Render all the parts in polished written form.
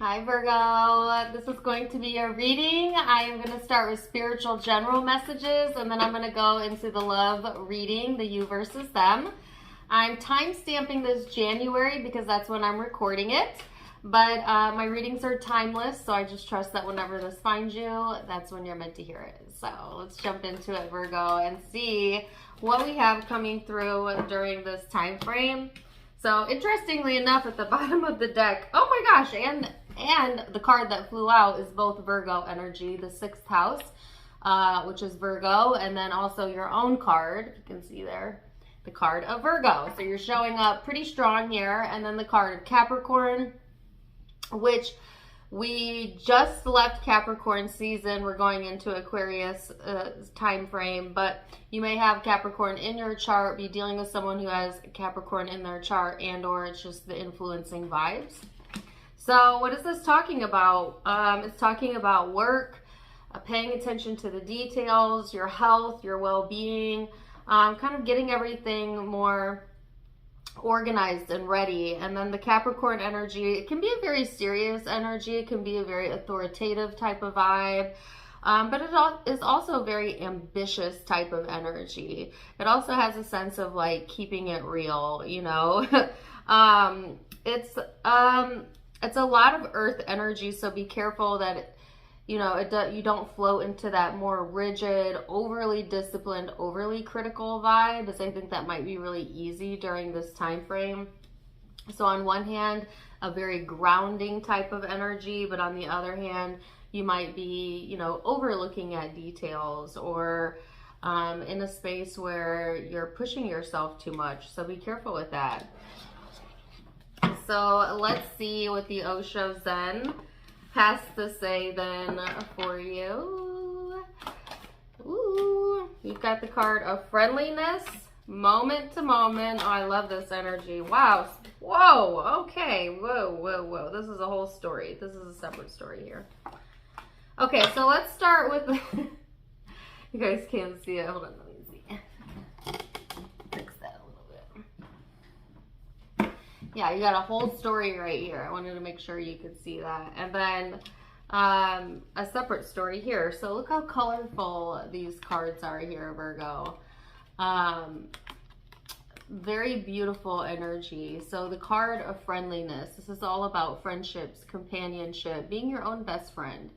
Hi Virgo, this is going to be your reading. I am going to start with spiritual general messages and then I'm going to go into the love reading, the you versus them. I'm time stamping this January because that's when I'm recording it, but my readings are timeless, so I just trust that whenever this finds you, that's when you're meant to hear it. So let's jump into it, Virgo, and see what we have coming through during this time frame. So interestingly enough, at the bottom of the deck, oh my gosh, and the card that flew out is both Virgo energy, the 6th house, which is Virgo, and then also your own card, you can see there, the card of Virgo. So you're showing up pretty strong here, and then the card of Capricorn, which we just left Capricorn season. We're going into Aquarius time frame, but you may have Capricorn in your chart, be dealing with someone who has Capricorn in their chart, and or it's just the influencing vibes. So what is this talking about? It's talking about work, paying attention to the details, your health, your well-being, kind of getting everything more organized and ready. And then the Capricorn energy, it can be a very serious energy. It can be a very authoritative type of vibe. But it is also a very ambitious type of energy. It also has a sense of like keeping it real, you know. It's a lot of earth energy, so be careful that you don't flow into that more rigid, overly disciplined, overly critical vibe, as I think that might be really easy during this time frame. So on one hand, a very grounding type of energy, but on the other hand, you might be, overlooking at details or in a space where you're pushing yourself too much. So be careful with that. So let's see what the Osho Zen has to say then for you. Ooh, you've got the card of friendliness, moment to moment. Oh, I love this energy. Wow. Whoa. Okay. Whoa. This is a whole story. This is a separate story here. Okay, so let's start with you guys can't see it. Hold on, let me see. Fix that a little bit. Yeah, you got a whole story right here. I wanted to make sure you could see that. And then a separate story here. So look how colorful these cards are here, Virgo. Very beautiful energy. So the card of friendliness. This is all about friendships, companionship, being your own best friend.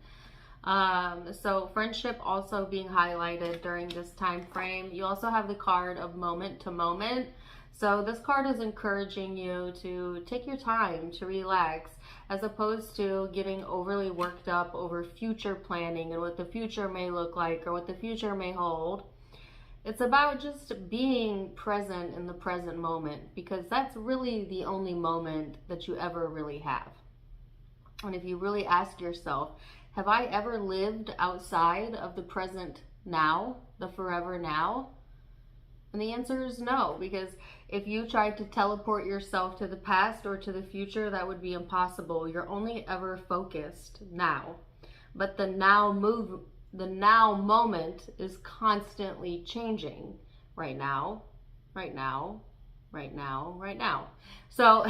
So friendship also being highlighted during this time frame. You also have the card of moment to moment. So this card is encouraging you to take your time to relax, as opposed to getting overly worked up over future planning and what the future may look like or what the future may hold. It's about just being present in the present moment, because that's really the only moment that you ever really have. And if you really ask yourself, have I ever lived outside of the present now, the forever now? And the answer is no, because if you tried to teleport yourself to the past or to the future, that would be impossible. You're only ever focused now. But the now moment is constantly changing right now. So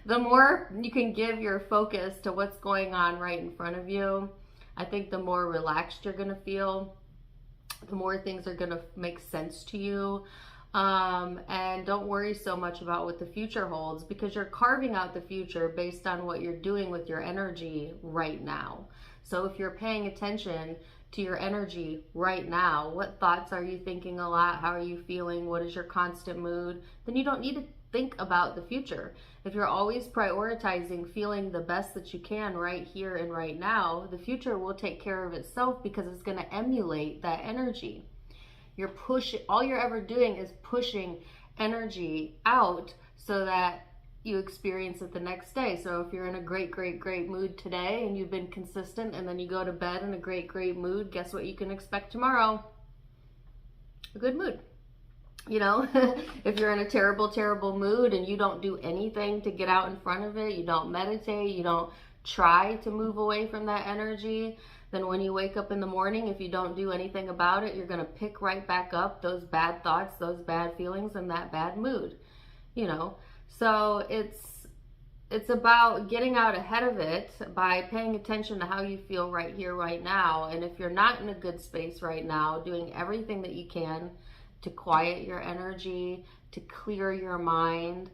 the more you can give your focus to what's going on right in front of you, I think the more relaxed you're going to feel, the more things are going to make sense to you. And don't worry so much about what the future holds, because you're carving out the future based on what you're doing with your energy right now. So if you're paying attention to your energy right now, what thoughts are you thinking a lot? How are you feeling? What is your constant mood? Then you don't need to think about the future. If you're always prioritizing feeling the best that you can right here and right now, the future will take care of itself, because it's going to emulate that energy. All you're ever doing is pushing energy out so that you experience it the next day. So if you're in a great mood today and you've been consistent, and then you go to bed in a great mood, guess what you can expect tomorrow? A good mood. If you're in a terrible mood and you don't do anything to get out in front of it, you don't meditate, you don't try to move away from that energy, then when you wake up in the morning, if you don't do anything about it, you're going to pick right back up those bad thoughts, those bad feelings, and that bad mood. So it's about getting out ahead of it by paying attention to how you feel right here, right now. And if you're not in a good space right now, doing everything that you can to quiet your energy, to clear your mind,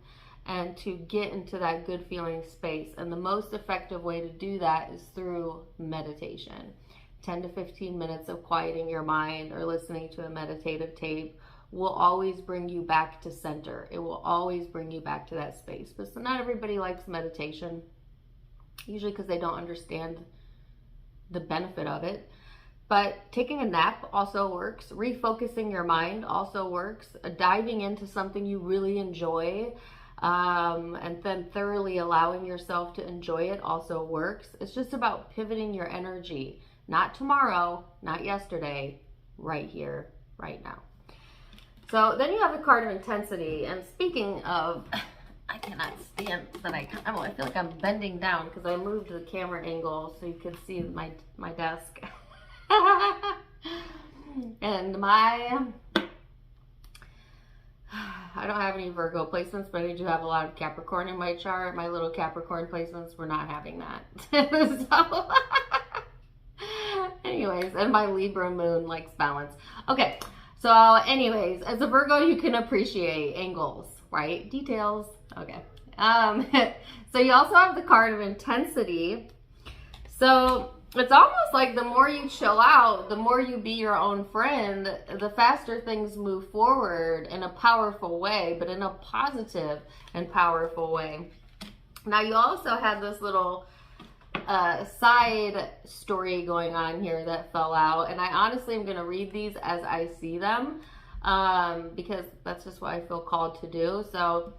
and to get into that good feeling space. And the most effective way to do that is through meditation. 10 to 15 minutes of quieting your mind or listening to a meditative tape will always bring you back to center. It will always bring you back to that space. But so not everybody likes meditation, usually because they don't understand the benefit of it. But taking a nap also works. Refocusing your mind also works. Diving into something you really enjoy, and then thoroughly allowing yourself to enjoy it also works. It's just about pivoting your energy. Not tomorrow, not yesterday, right here, right now. So then you have the card of intensity. And speaking of, I cannot stand that I feel like I'm bending down because I moved the camera angle so you can see my desk. And I don't have any Virgo placements, but I do have a lot of Capricorn in my chart. My little Capricorn placements, we're not having that. So anyways, and my Libra moon likes balance. Okay, so anyways, as a Virgo, you can appreciate angles, right? Details. Okay. So you also have the card of intensity. So it's almost like the more you chill out, the more you be your own friend, the faster things move forward in a powerful way, but in a positive and powerful way. Now you also had this little side story going on here that fell out, and I honestly am going to read these as I see them, because that's just what I feel called to do. So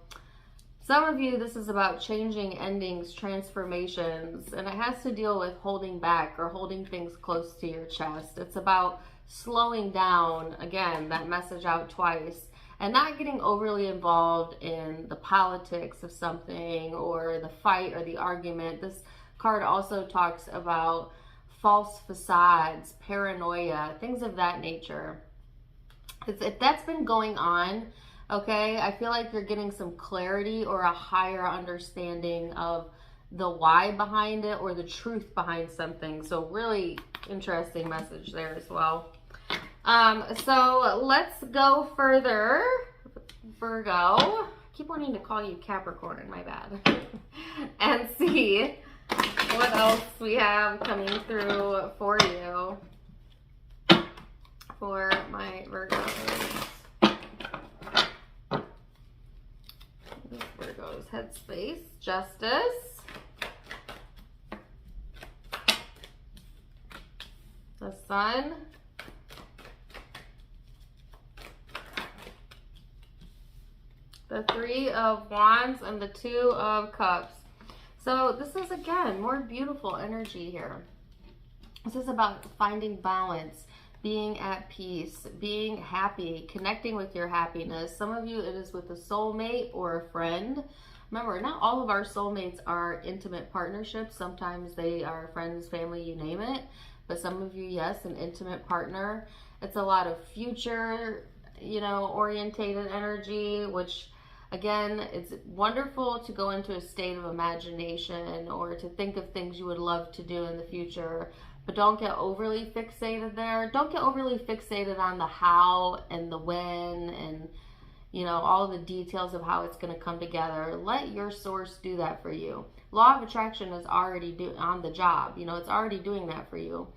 some of you, this is about changing endings, transformations, and it has to deal with holding back or holding things close to your chest. It's about slowing down, again, that message out twice, and not getting overly involved in the politics of something or the fight or the argument. This card also talks about false facades, paranoia, things of that nature. If that's been going on, okay, I feel like you're getting some clarity or a higher understanding of the why behind it or the truth behind something. So really interesting message there as well. So let's go further. Virgo, I keep wanting to call you Capricorn, my bad. And see what else we have coming through for you, for my Virgos. Virgo's headspace, justice, the sun, the 3 of Wands, and the 2 of Cups. So this is, again, more beautiful energy here. This is about finding balance, being at peace, being happy, connecting with your happiness. Some of you, it is with a soulmate or a friend. Remember, not all of our soulmates are intimate partnerships. Sometimes they are friends, family, you name it. But some of you, yes, an intimate partner. It's a lot of future, orientated energy, which, again, it's wonderful to go into a state of imagination or to think of things you would love to do in the future. But don't get overly fixated there. Don't get overly fixated on the how and the when and, all the details of how it's going to come together. Let your source do that for you. Law of attraction is already on the job. It's already doing that for you.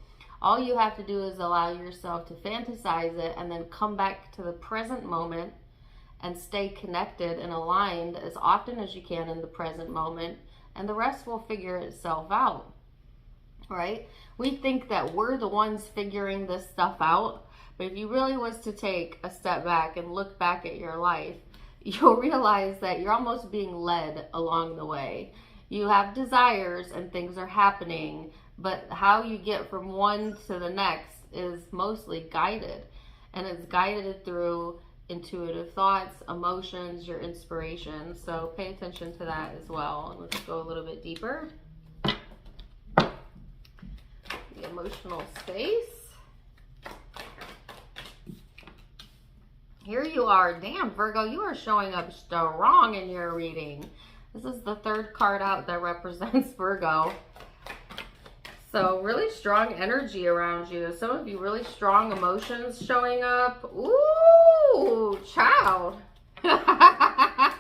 All you have to do is allow yourself to fantasize it and then come back to the present moment and stay connected and aligned as often as you can in the present moment, and the rest will figure itself out, right? We think that we're the ones figuring this stuff out, but if you really was to take a step back and look back at your life, you'll realize that you're almost being led along the way. You have desires and things are happening, but how you get from one to the next is mostly guided, and it's guided through intuitive thoughts, emotions, your inspiration. So pay attention to that as well. Let's go a little bit deeper. The emotional space. Here you are. Damn, Virgo, you are showing up strong in your reading. This is the third card out that represents Virgo. So really strong energy around you. Some of you really strong emotions showing up. Ooh, child. I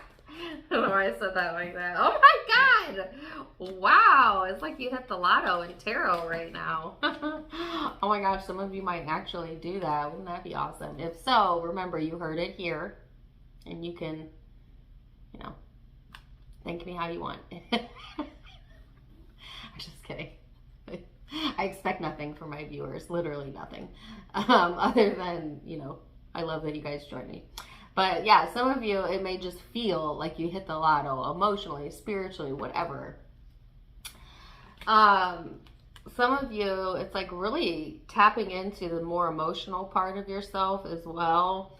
don't know why I said that like that. Oh my God. Wow. It's like you hit the lotto in tarot right now. Oh my gosh. Some of you might actually do that. Wouldn't that be awesome? If so, remember you heard it here and you can, you know, thank me how you want. I'm just kidding. I expect nothing from my viewers, literally nothing, other than, you know, I love that you guys join me. But yeah, some of you, it may just feel like you hit the lotto emotionally, spiritually, whatever. Some of you, it's like really tapping into the more emotional part of yourself as well.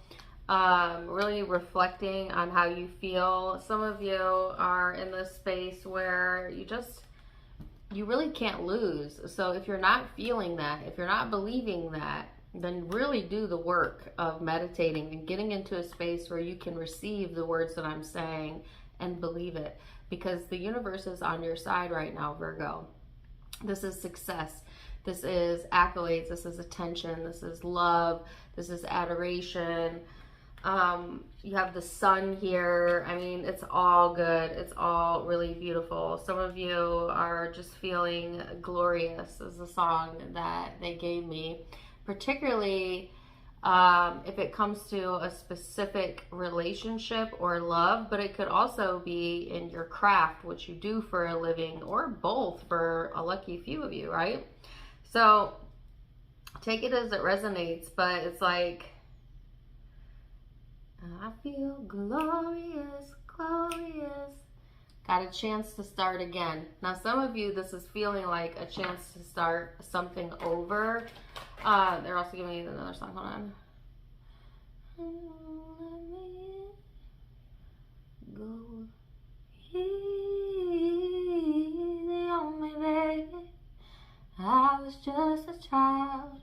Really reflecting on how you feel. Some of you are in this space where you really can't lose. So if you're not feeling that, if you're not believing that, then really do the work of meditating and getting into a space where you can receive the words that I'm saying and believe it, because the universe is on your side right now, Virgo. This is success. This is accolades. This is attention. This is love. This is adoration. You have the sun here. I mean, it's all good. It's all really beautiful. Some of you are just feeling glorious is the song that they gave me, particularly if it comes to a specific relationship or love, but it could also be in your craft, what you do for a living, or both for a lucky few of you, right? So take it as it resonates, but it's like, I feel glorious, glorious. Got a chance to start again. Now, some of you, this is feeling like a chance to start something over. They're also giving me another song. Hold on. Let me go. Easy on me, baby. I was just a child.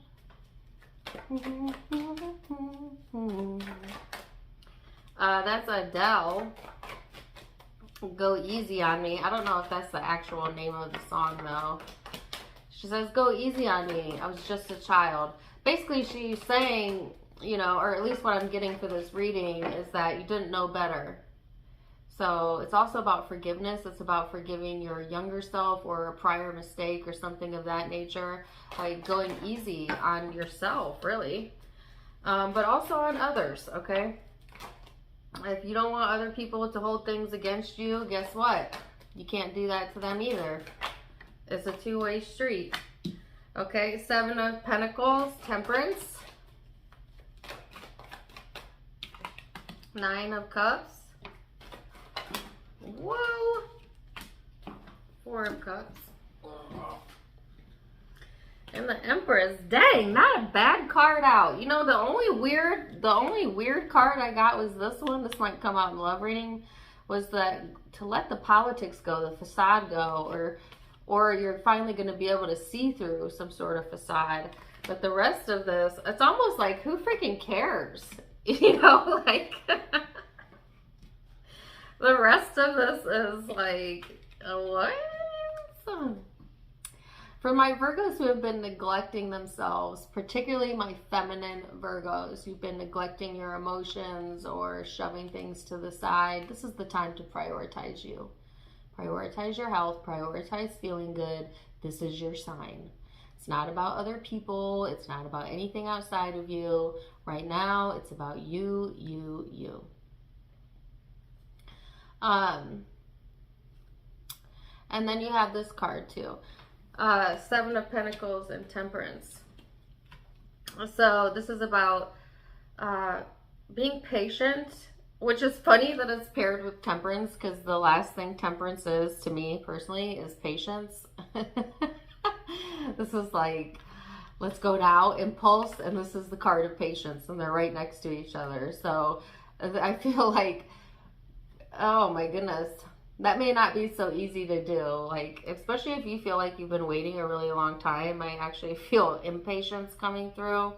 That's Adele. Go Easy on Me. I don't know if that's the actual name of the song though. She says, go easy on me. I was just a child. Basically, she's saying, you know, or at least what I'm getting for this reading is that you didn't know better. So it's also about forgiveness. It's about forgiving your younger self or a prior mistake or something of that nature. Like going easy on yourself, really. But also on others, okay? If you don't want other people to hold things against you, guess what? You can't do that to them either. It's a two-way street. Okay, 7 of Pentacles, Temperance. 9 of Cups. Whoa. 4 of Cups. And the Empress. Dang, not a bad card out. You know, the only weird card I got was this one. This might come out in love reading. Was that to let the politics go, the facade go, or you're finally going to be able to see through some sort of facade. But the rest of this, it's almost like, who freaking cares? You know, like, the rest of this is like, what? For my Virgos who have been neglecting themselves, particularly my feminine Virgos, who've been neglecting your emotions or shoving things to the side, this is the time to prioritize you. Prioritize your health, prioritize feeling good. This is your sign. It's not about other people. It's not about anything outside of you. Right now, it's about you, you, you. And then you have this card too. 7 of Pentacles and Temperance. So this is about being patient, which is funny that it's paired with Temperance, because the last thing Temperance is to me personally is patience. This is like, let's go now, impulse, and this is the card of patience, and they're right next to each other. So I feel like, oh my goodness, that may not be so easy to do. Like, especially if you feel like you've been waiting a really long time, I actually feel impatience coming through.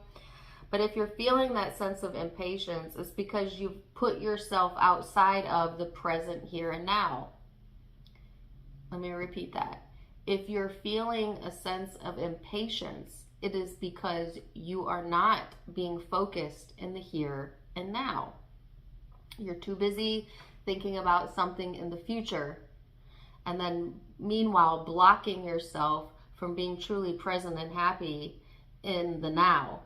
But if you're feeling that sense of impatience, it's because you've put yourself outside of the present here and now. Let me repeat that. If you're feeling a sense of impatience, it is because you are not being focused in the here and now. You're too busy thinking about something in the future, and then meanwhile blocking yourself from being truly present and happy in the now.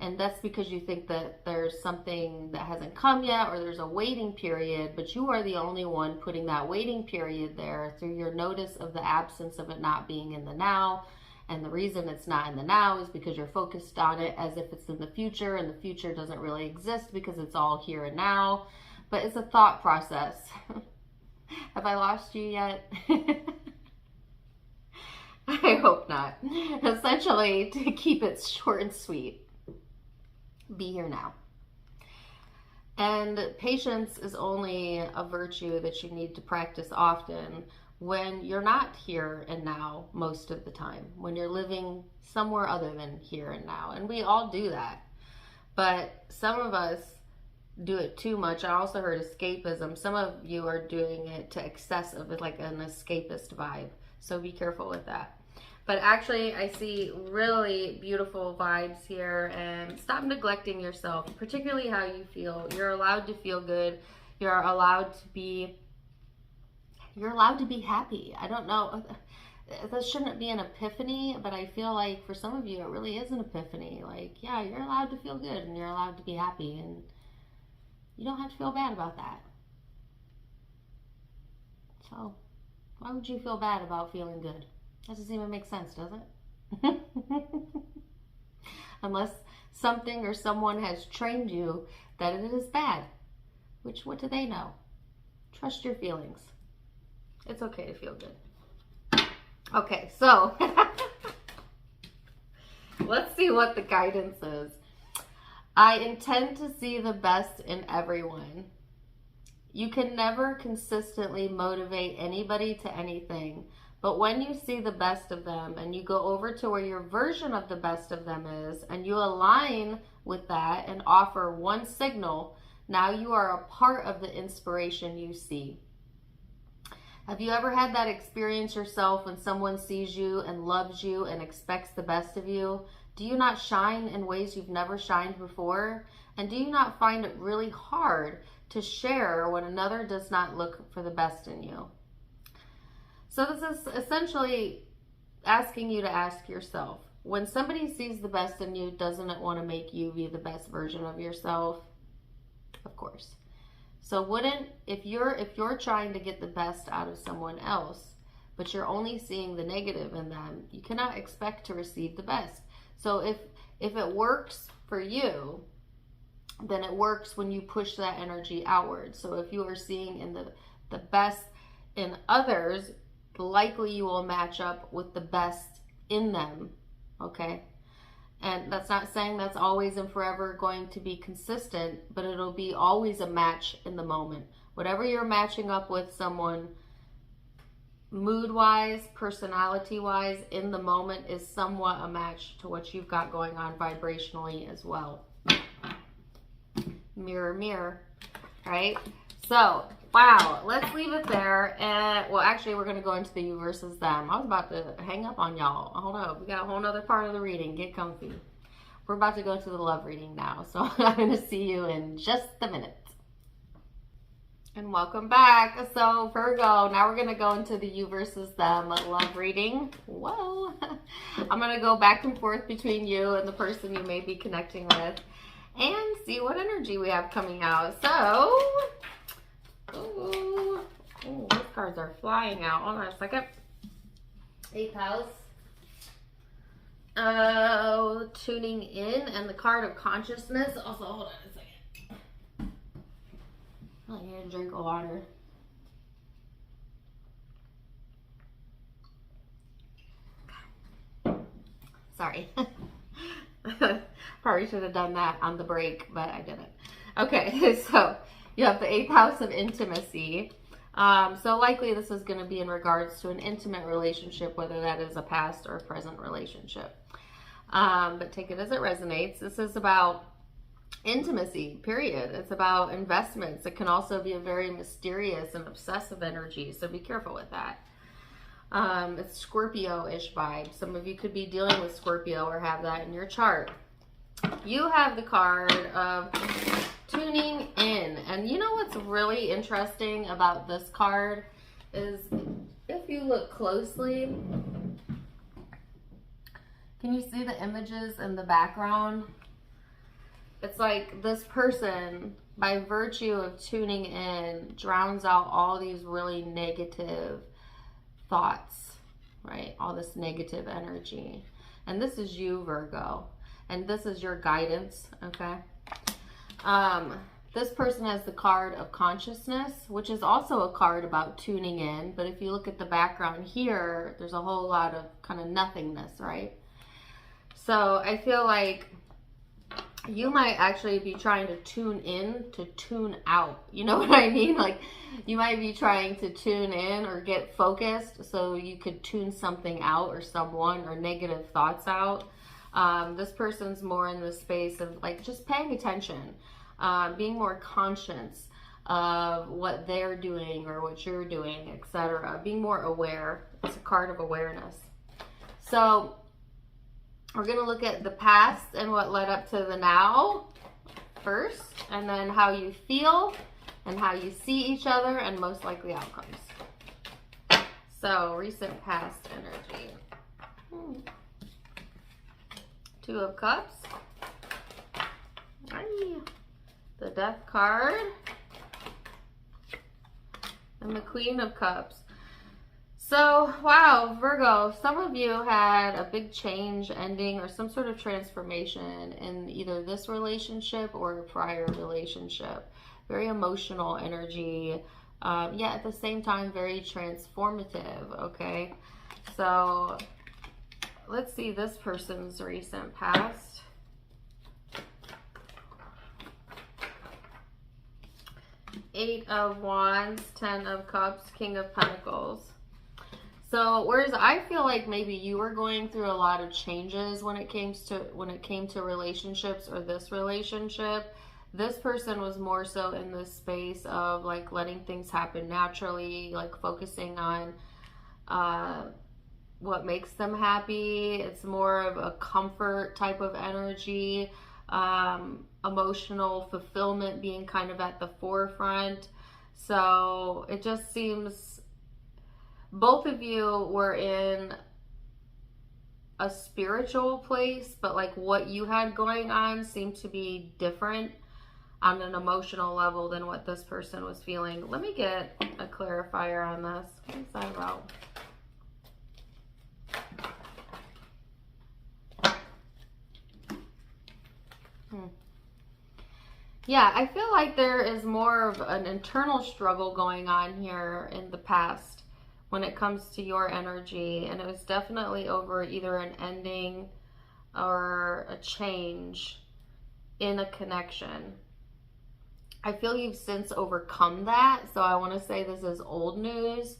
And that's because you think that there's something that hasn't come yet, or there's a waiting period, but you are the only one putting that waiting period there through your notice of the absence of it not being in the now. And the reason it's not in the now is because you're focused on it as if it's in the future, and the future doesn't really exist because it's all here and now. But it's a thought process. Have I lost you yet? I hope not. Essentially, to keep it short and sweet, be here now. And patience is only a virtue that you need to practice often when you're not here and now most of the time, when you're living somewhere other than here and now. And we all do that. But some of us do it too much. I also heard escapism. Some of you are doing it to excess of it, like an escapist vibe. So be careful with that. But actually, I see really beautiful vibes here, and stop neglecting yourself, particularly how you feel. You're allowed to feel good. You're allowed to be happy. I don't know. This shouldn't be an epiphany, but I feel like for some of you, it really is an epiphany. Like, yeah, you're allowed to feel good, and you're allowed to be happy, and you don't have to feel bad about that. So, why would you feel bad about feeling good? That doesn't even make sense, does it? Unless something or someone has trained you that it is bad. Which, what do they know? Trust your feelings. It's okay to feel good. Okay, so let's see what the guidance is. I intend to see the best in everyone. You can never consistently motivate anybody to anything. But when you see the best of them and you go over to where your version of the best of them is, and you align with that and offer one signal, now you are a part of the inspiration you see. Have you ever had that experience yourself when someone sees you and loves you and expects the best of you? Do you not shine in ways you've never shined before? And do you not find it really hard to share when another does not look for the best in you? So this is essentially asking you to ask yourself, when somebody sees the best in you, doesn't it want to make you be the best version of yourself? Of course. So if you're trying to get the best out of someone else, but you're only seeing the negative in them, you cannot expect to receive the best. So if it works for you, then it works when you push that energy outward. So if you are seeing in the best in others, likely you will match up with the best in them, okay? And that's not saying that's always and forever going to be consistent, but it'll be always a match in the moment. Whatever you're matching up with someone, mood-wise, personality-wise, in the moment is somewhat a match to what you've got going on vibrationally as well. Mirror, mirror, right? So, wow, let's leave it there. And well, actually, we're going to go into the you versus them. I was about to hang up on y'all. Hold up. We got a whole nother part of the reading. Get comfy. We're about to go to the love reading now. So I'm going to see you in just a minute. And welcome back. So Virgo, now we're going to go into the you versus them love reading. Whoa. I'm going to go back and forth between you and the person you may be connecting with and see what energy we have coming out. So, ooh, these cards are flying out. Hold on a second. 8th house. Oh, tuning in, and the card of consciousness. Also, hold on a second. I need a drink of water. Sorry. Probably should have done that on the break, but I didn't. Okay, so you have the 8th house of intimacy. So likely this is going to be in regards to an intimate relationship, whether that is a past or a present relationship. But take it as it resonates. This is about intimacy, period. It's about investments. It can also be a very mysterious and obsessive energy, so be careful with that. It's Scorpio-ish vibe. Some of you could be dealing with Scorpio or have that in your chart. You have the card of tuning in. And you know what's really interesting about this card is if you look closely, can you see the images in the background? It's like this person, by virtue of tuning in, drowns out all these really negative thoughts, right? All this negative energy. And this is you, Virgo. And this is your guidance, okay? This person has the card of consciousness, which is also a card about tuning in. But if you look at the background here, there's a whole lot of kind of nothingness, right? So I feel like you might actually be trying to tune in to tune out. You know what I mean? Like you might be trying to tune in or get focused so you could tune something out or someone or negative thoughts out. This person's more in the space of like just paying attention, being more conscious of what they're doing or what you're doing, etc. Being more aware. It's a card of awareness. So we're going to look at the past and what led up to the now first, and then how you feel and how you see each other and most likely outcomes. So recent past energy. Two of Cups. The Death card. And the Queen of Cups. So, wow, Virgo, some of you had a big change ending or some sort of transformation in either this relationship or a prior relationship. Very emotional energy. At the same time, very transformative, okay? So, let's see this person's recent past. Eight of Wands, 10 of Cups, King of Pentacles. So, whereas I feel like maybe you were going through a lot of changes when it came to relationships or this relationship, this person was more so in this space of like letting things happen naturally, like focusing on what makes them happy. It's more of a comfort type of energy, emotional fulfillment being kind of at the forefront. So it just seems both of you were in a spiritual place, but like what you had going on seemed to be different on an emotional level than what this person was feeling. Let me get a clarifier on this. What is that about? Yeah, I feel like there is more of an internal struggle going on here in the past when it comes to your energy. And it was definitely over either an ending or a change in a connection. I feel you've since overcome that. So I want to say this is old news.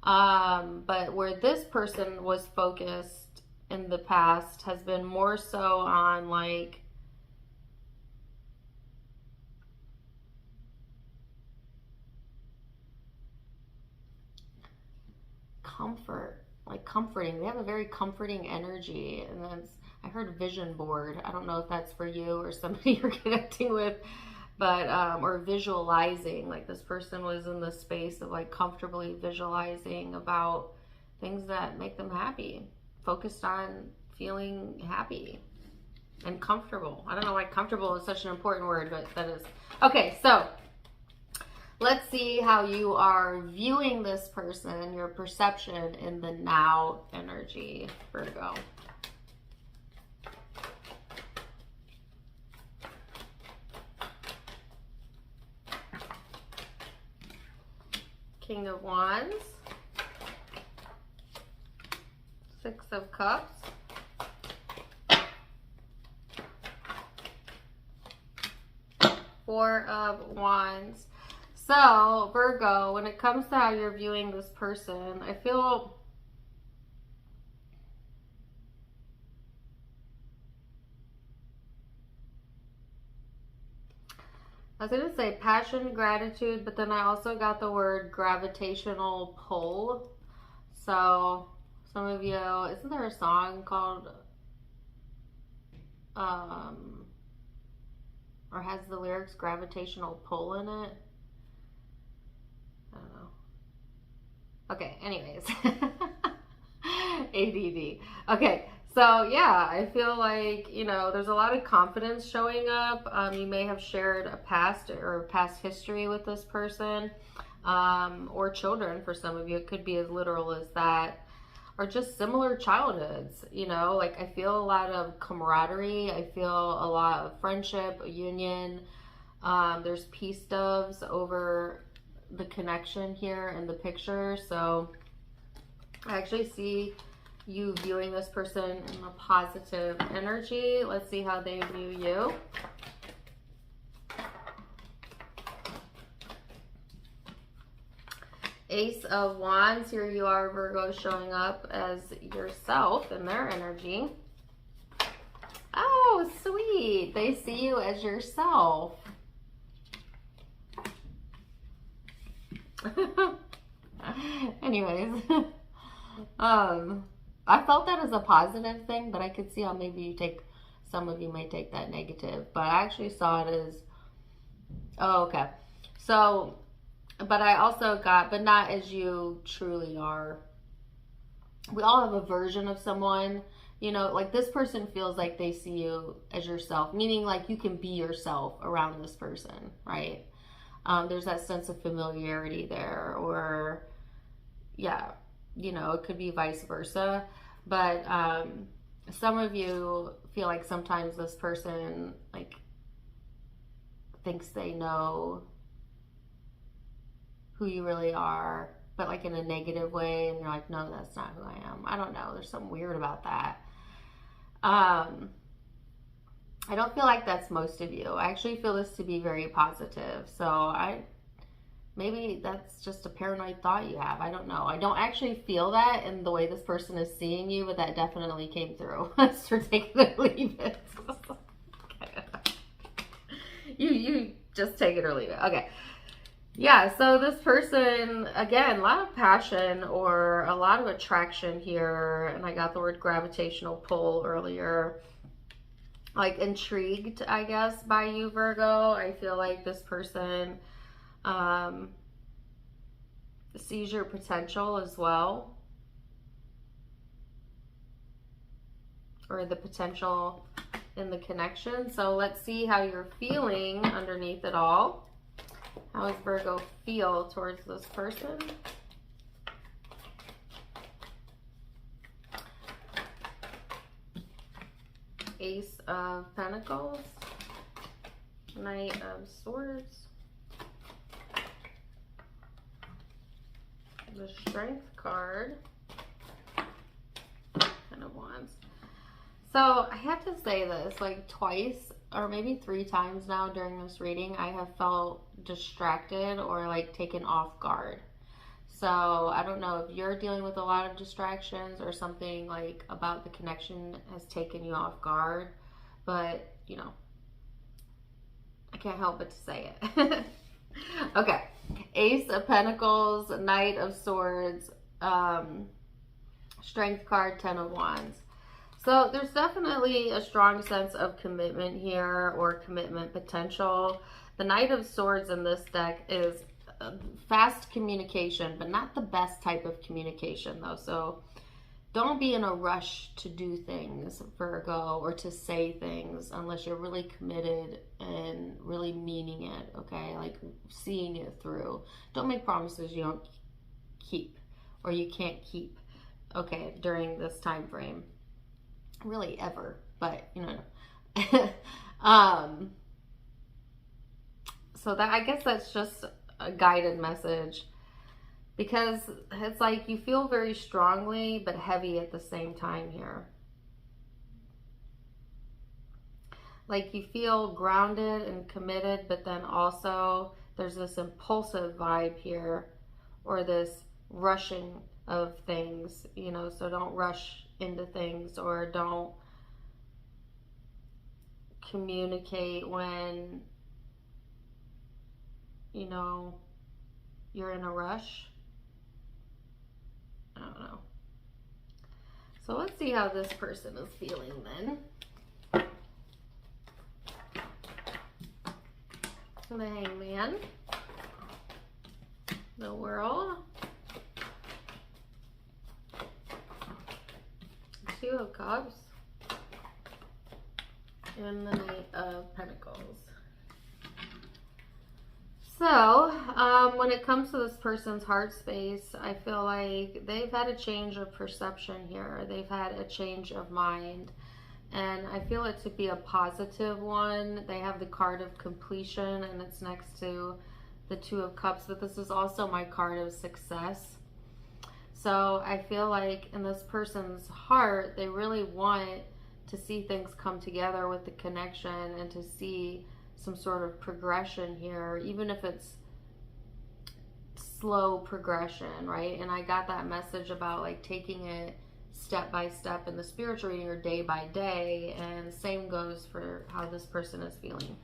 But where this person was focused in the past has been more so on like comfort, like comforting. They have a very comforting energy. And then I heard vision board. I don't know if that's for you or somebody you're connecting with, but or visualizing. Like this person was in the space of like comfortably visualizing about things that make them happy, focused on feeling happy and comfortable. I don't know why comfortable is such an important word, but that is. Okay, so let's see how you are viewing this person, your perception in the now energy, Virgo. King of Wands, Six of Cups, Four of Wands. So, Virgo, when it comes to how you're viewing this person, I feel I was going to say passion, gratitude, but then I also got the word gravitational pull. So some of you, isn't there a song called, or has the lyrics gravitational pull in it? I don't know. Okay, anyways. ADD. Okay, so yeah, I feel like, there's a lot of confidence showing up. You may have shared a past history with this person, or children for some of you. It could be as literal as that, or just similar childhoods. Like I feel a lot of camaraderie. I feel a lot of friendship, union. There's peace doves over the connection here in the picture. So I actually see you viewing this person in a positive energy. Let's see how they view you. Ace of Wands, here you are, Virgo, showing up as yourself in their energy. Oh, sweet. They see you as yourself. Anyways, I felt that as a positive thing, but I could see how maybe some of you may take that negative, but I actually saw it as, oh, okay. So, but I also got, but not as you truly are. We all have a version of someone, like this person feels like they see you as yourself, meaning like you can be yourself around this person, right? There's that sense of familiarity there, or yeah, it could be vice versa. But some of you feel like sometimes this person like thinks they know who you really are, but like in a negative way, and you're like, no, that's not who I am. I don't know. There's something weird about that. I don't feel like that's most of you. I actually feel this to be very positive. So maybe that's just a paranoid thought you have. I don't know. I don't actually feel that in the way this person is seeing you, but that definitely came through. So take it or leave it. You just take it or leave it. Okay. Yeah, so this person, again, a lot of passion or a lot of attraction here. And I got the word gravitational pull earlier. Like intrigued, I guess, by you, Virgo. I feel like this person sees your potential as well, or the potential in the connection. So let's see how you're feeling underneath it all. How does Virgo feel towards this person? Ace of Pentacles, Knight of Swords, the Strength card, Ten of Wands. So I have to say this, like twice or maybe 3 times now during this reading, I have felt distracted or like taken off guard. So I don't know if you're dealing with a lot of distractions or something like about the connection has taken you off guard, but I can't help but to say it. Okay, Ace of Pentacles, Knight of Swords, Strength card, Ten of Wands. So there's definitely a strong sense of commitment here, or commitment potential. The Knight of Swords in this deck is fast communication, but not the best type of communication though. So don't be in a rush to do things, Virgo, or to say things unless you're really committed and really meaning it, okay? Like seeing it through. Don't make promises you don't keep or you can't keep, okay, during this time frame. Really ever, but so that, I guess that's just a guided message, because it's like you feel very strongly but heavy at the same time here. Like you feel grounded and committed, but then also there's this impulsive vibe here, or this rushing of things, so don't rush into things, or don't communicate when you're in a rush. I don't know. So let's see how this person is feeling then. The Hangman, the World, Two of Cups, and the Knight of Pentacles. So, when it comes to this person's heart space, I feel like they've had a change of perception here. They've had a change of mind. And I feel it to be a positive one. They have the card of completion, and it's next to the Two of Cups. But this is also my card of success. So I feel like in this person's heart, they really want to see things come together with the connection and to see some sort of progression here, even if it's slow progression, right? And I got that message about like taking it step by step in the spiritual reading, or day by day, and the same goes for how this person is feeling.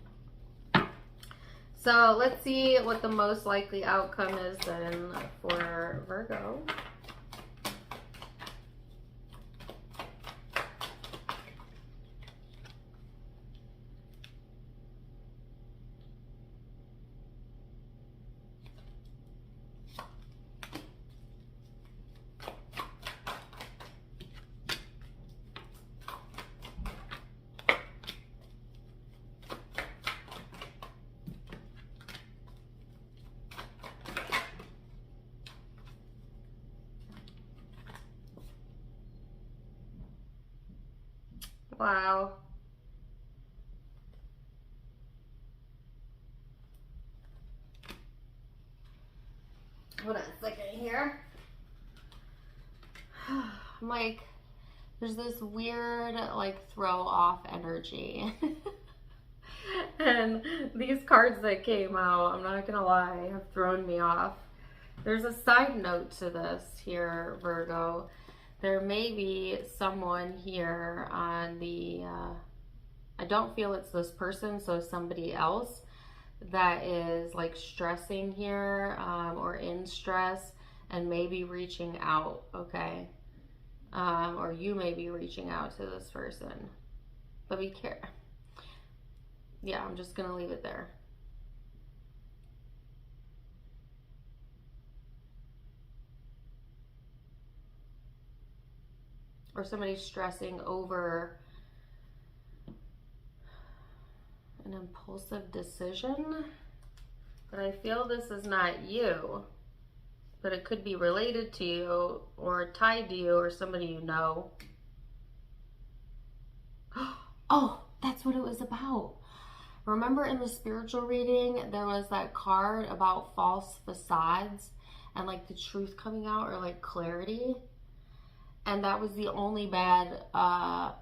So let's see what the most likely outcome is then for Virgo. Wow. Hold on a second here. I'm like, there's this weird, like, throw off energy. And these cards that came out, I'm not gonna lie, have thrown me off. There's a side note to this here, Virgo. There may be someone here on the, I don't feel it's this person, so somebody else that is like stressing here, or in stress, and maybe reaching out, okay? Or you may be reaching out to this person. But be careful. Yeah, I'm just gonna leave it there. Or somebody's stressing over an impulsive decision. But I feel this is not you. But it could be related to you, or tied to you, or somebody you know. Oh, that's what it was about. Remember in the spiritual reading, there was that card about false facades and like the truth coming out, or like clarity. And that was the only bad,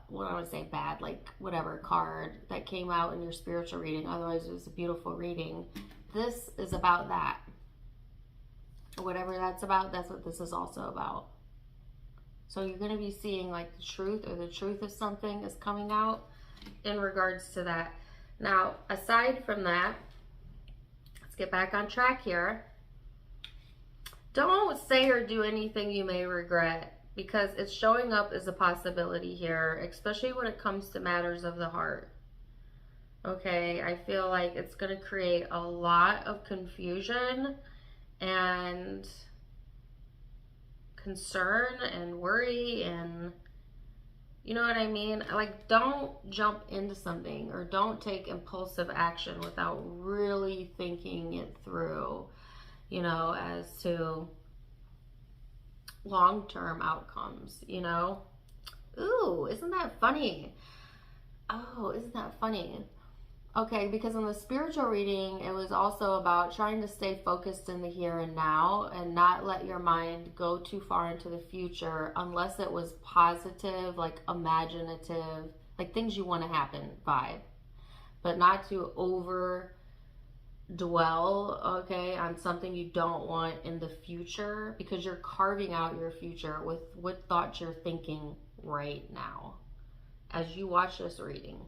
what I would say bad, like whatever card that came out in your spiritual reading. Otherwise, it was a beautiful reading. This is about that. Whatever that's about, that's what this is also about. So you're going to be seeing like the truth, or the truth of something is coming out in regards to that. Now, aside from that, let's get back on track here. Don't say or do anything you may regret, because it's showing up as a possibility here, especially when it comes to matters of the heart. Okay, I feel like it's going to create a lot of confusion and concern and worry, and you know what I mean? Like, don't jump into something, or don't take impulsive action without really thinking it through, you know, as to long-term outcomes, you know? Ooh, isn't that funny? Oh, isn't that funny? Okay, because in the spiritual reading, it was also about trying to stay focused in the here and now, and not let your mind go too far into the future unless it was positive, like imaginative, like things you want to happen vibe, but not to over dwell, okay, on something you don't want in the future, because you're carving out your future with what thoughts you're thinking right now as you watch this reading.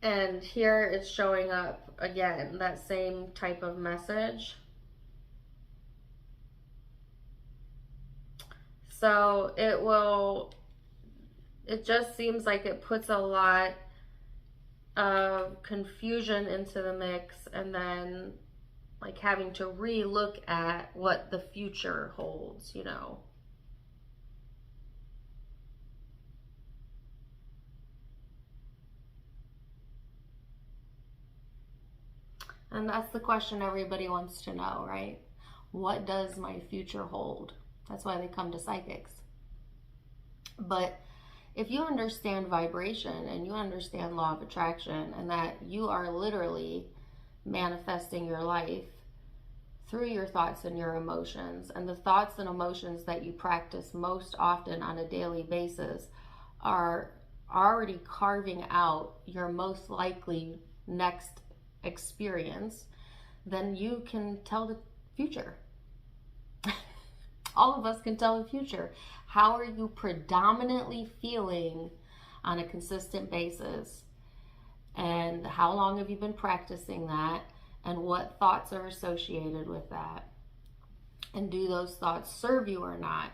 And here it's showing up again, that same type of message. So it just seems like it puts a lot of confusion into the mix, and then like having to re-look at what the future holds, you know. And that's the question everybody wants to know, right? What does my future hold? That's why they come to psychics. But if you understand vibration and you understand law of attraction, and that you are literally manifesting your life through your thoughts and your emotions, and the thoughts and emotions that you practice most often on a daily basis are already carving out your most likely next experience, then you can tell the future. All of us can tell the future. How are you predominantly feeling on a consistent basis? And how long have you been practicing that? And what thoughts are associated with that? And do those thoughts serve you or not?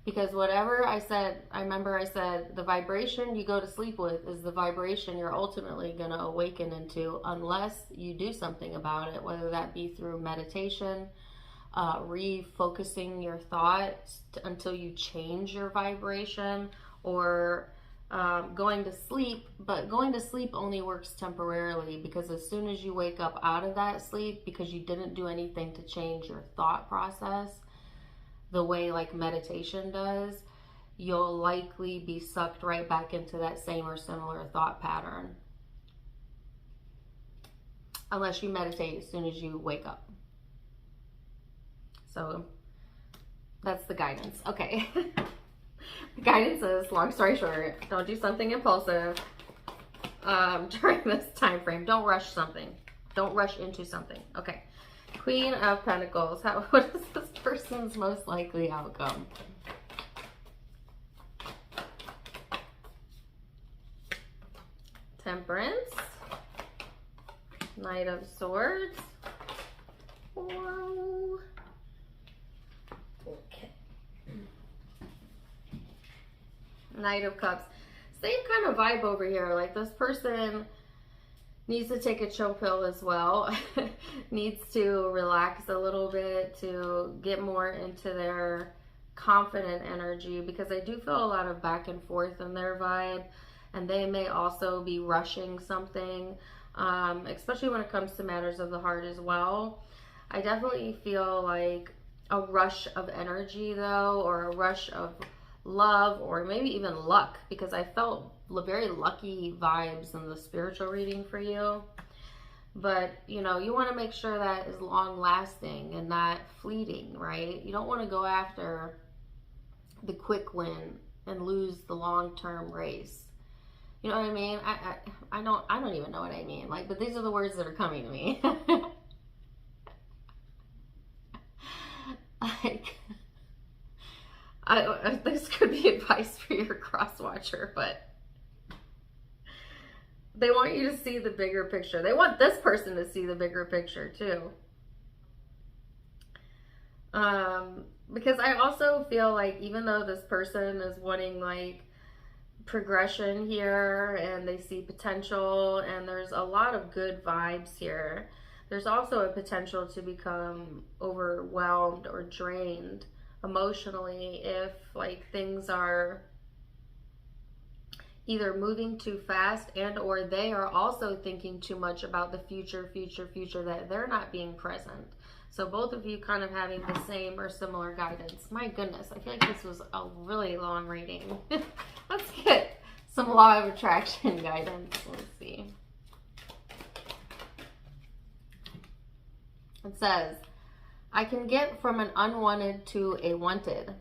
Because whatever I said, I remember I said the vibration you go to sleep with is the vibration you're ultimately going to awaken into, unless you do something about it, whether that be through meditation, refocusing your thoughts until you change your vibration, or going to sleep. But going to sleep only works temporarily, because as soon as you wake up out of that sleep, because you didn't do anything to change your thought process the way like meditation does, you'll likely be sucked right back into that same or similar thought pattern, unless you meditate as soon as you wake up. So that's the guidance. Okay. The guidance is, long story short, don't do something impulsive during this time frame. Don't rush something. Don't rush into something. Okay. Queen of Pentacles. What is this person's most likely outcome? Temperance. Knight of Swords. Whoa. Okay. Knight of Cups. Same kind of vibe over here. Like, this person needs to take a chill pill as well. Needs to relax a little bit to get more into their confident energy, because I do feel a lot of back and forth in their vibe, and they may also be rushing something, especially when it comes to matters of the heart as well. I definitely feel like a rush of energy though, or a rush of love, or maybe even luck, because I felt very lucky vibes in the spiritual reading for you. But you know, you want to make sure that is long lasting and not fleeting, right? You don't want to go after the quick win and lose the long-term race. You know what I mean? I don't even know what I mean. Like, but these are the words that are coming to me. Like, this could be advice for your cross watcher, but they want you to see the bigger picture. They want this person to see the bigger picture too. Because I also feel like, even though this person is wanting like progression here, and they see potential, and there's a lot of good vibes here, there's also a potential to become overwhelmed or drained emotionally if like things are either moving too fast, and or they are also thinking too much about the future, that they're not being present. So both of you kind of having the same or similar guidance. My goodness, I feel like this was a really long reading. Let's get some law of attraction guidance. Let's see. It says, I can get from an unwanted to a wanted.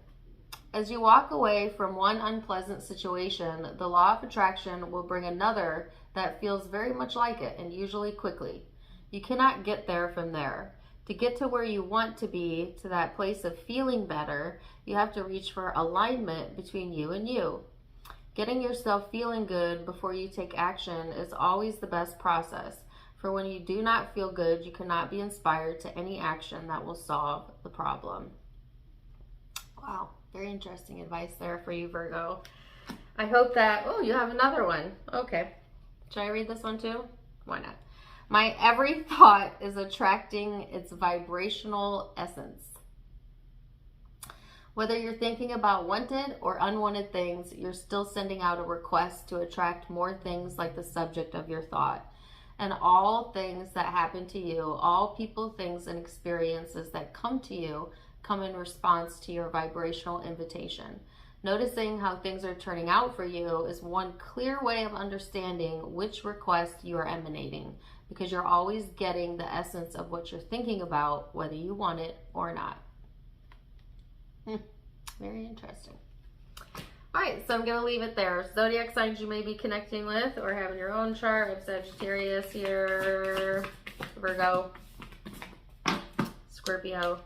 As you walk away from one unpleasant situation, the law of attraction will bring another that feels very much like it, and usually quickly. You cannot get there from there. To get to where you want to be, to that place of feeling better, you have to reach for alignment between you and you. Getting yourself feeling good before you take action is always the best process. For when you do not feel good, you cannot be inspired to any action that will solve the problem. Wow. Very interesting advice there for you, Virgo. I hope that, oh, you have another one. Okay. Should I read this one too? Why not? My every thought is attracting its vibrational essence. Whether you're thinking about wanted or unwanted things, you're still sending out a request to attract more things like the subject of your thought. And all things that happen to you, all people, things, and experiences that come to you come in response to your vibrational invitation. Noticing how things are turning out for you is one clear way of understanding which request you are emanating, because you're always getting the essence of what you're thinking about, whether you want it or not. Very interesting. All right, so I'm going to leave it there. Zodiac signs you may be connecting with or have in your own chart. I have Sagittarius here, Virgo, Scorpio.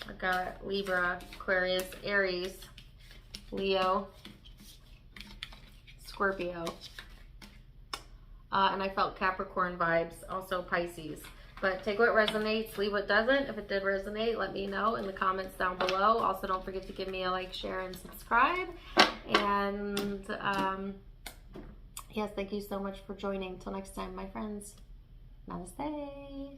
I got Libra, Aquarius, Aries, Leo, Scorpio. And I felt Capricorn vibes, also Pisces. But take what resonates, leave what doesn't. If it did resonate, let me know in the comments down below. Also, don't forget to give me a like, share, and subscribe. And yes, thank you so much for joining. Till next time, my friends. Namaste.